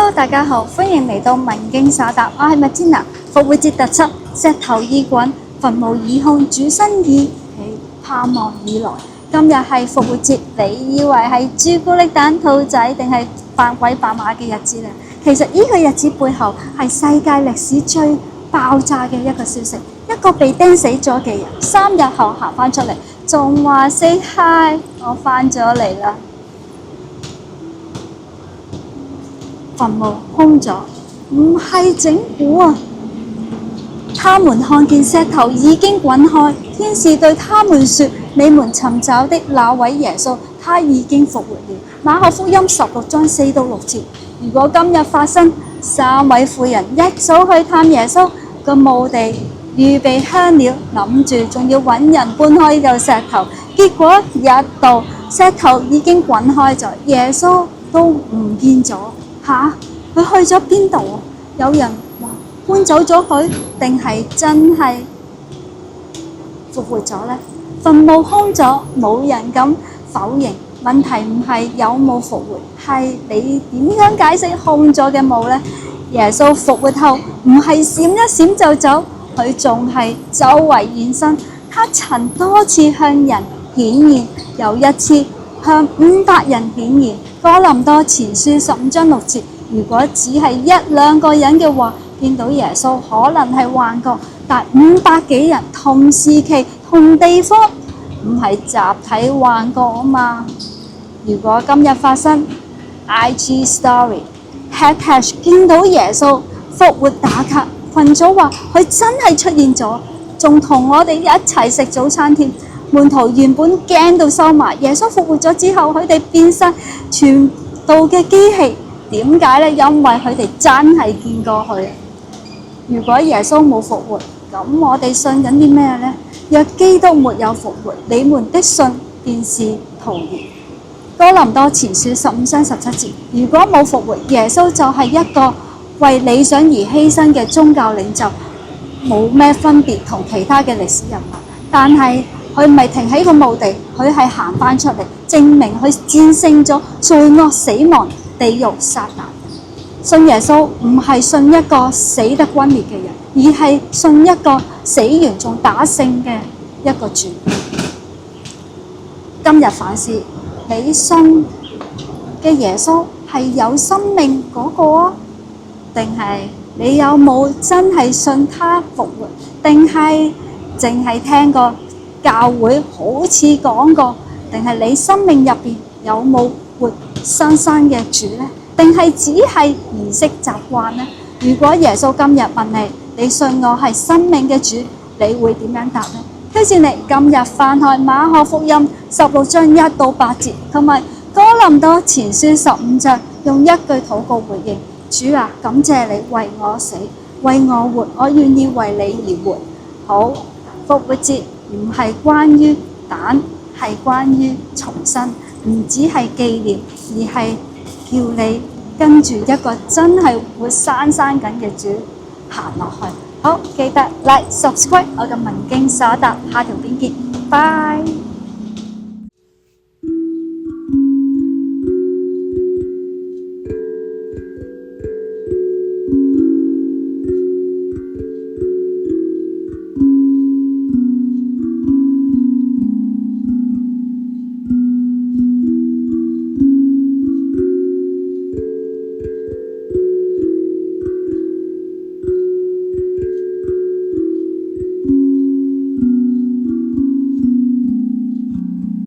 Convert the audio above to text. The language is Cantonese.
Hello， 大家好，歡迎嚟到文經所答，我係麥天娜。復活節特輯，石頭已滾，墳墓已空，主身已起，盼望已來。今日係復活節，你以為係朱古力蛋兔仔定係扮鬼扮馬嘅日子呢？其實呢個日子背後係世界歷史最爆炸嘅一個消息，一個被釘死咗嘅人3日後行返出嚟，仲話 say hi， 我返咗嚟啦。墳墓空咗，唔係整蠱啊！他們看見石頭已經滾開，天使對他們說：你們尋找的那位耶穌，他已經復活了。馬可福音16章4到6節。如果今日發生3位婦人一早去探耶穌個墓地，預備香料，諗住仲要揾人搬開呢嚿石頭，結果一到石頭已經滾開咗，耶穌都唔見咗。佢去咗邊度啊？有人話搬走咗佢，定係真係復活咗呢？墳墓空咗，冇人敢否認。問題唔係有冇復活，係你點樣解釋空咗嘅墓呢？耶穌復活後唔係閃一閃就走，佢仲係周圍現身。他曾多次向人顯現，有一次向500人顯現。哥林多前書15章6節，如果只係1、2個人嘅話，見到耶穌可能係幻覺，但500幾人同時期同地方，唔係集體幻覺啊嘛。如果今日發生 IG Story #見到耶穌復活打卡，群組話佢真係出現咗，仲同我哋一齊食早餐添。門徒原本驚到收埋，耶穌復活咗之後，佢哋變身全部嘅機器。點解呢？因為佢哋真係見過佢。如果耶穌冇復活，咁我哋信緊啲咩呢？若基督沒有復活，你們的信便是徒然。哥林多前書15章17節，如果冇復活，耶穌就係一個為理想而犧牲嘅宗教領袖，冇咩分別同其他嘅歷史人物。但係佢唔係停喺個墓地，佢係行返出嚟，證明佢戰勝咗罪惡、死亡、地獄、撒旦。信耶穌唔係信一個死得轟烈嘅人，而係信一個死完仲打勝嘅一個主。今日反思，你信嘅耶穌係有生命嗰個啊，定係你有冇真係信他復活？定係淨係聽過教會好似講過？定係你生命入邊有冇活生生嘅主呢？定係只係儀式習慣呢？如果耶穌今日問你，你信我係生命嘅主，你會點樣答呢？推薦你今日翻開馬可福音16章1到8節，同埋哥林多前書15章，用一句禱告回應：主啊，感謝你為我死，為我活，我願意為你而活。好，復活節唔係關於蛋，係關於重生，唔只係紀念，而係叫你跟住一個真係活生生緊嘅主行落去。好，記得 like subscribe 我嘅文經所答，下條片見，拜。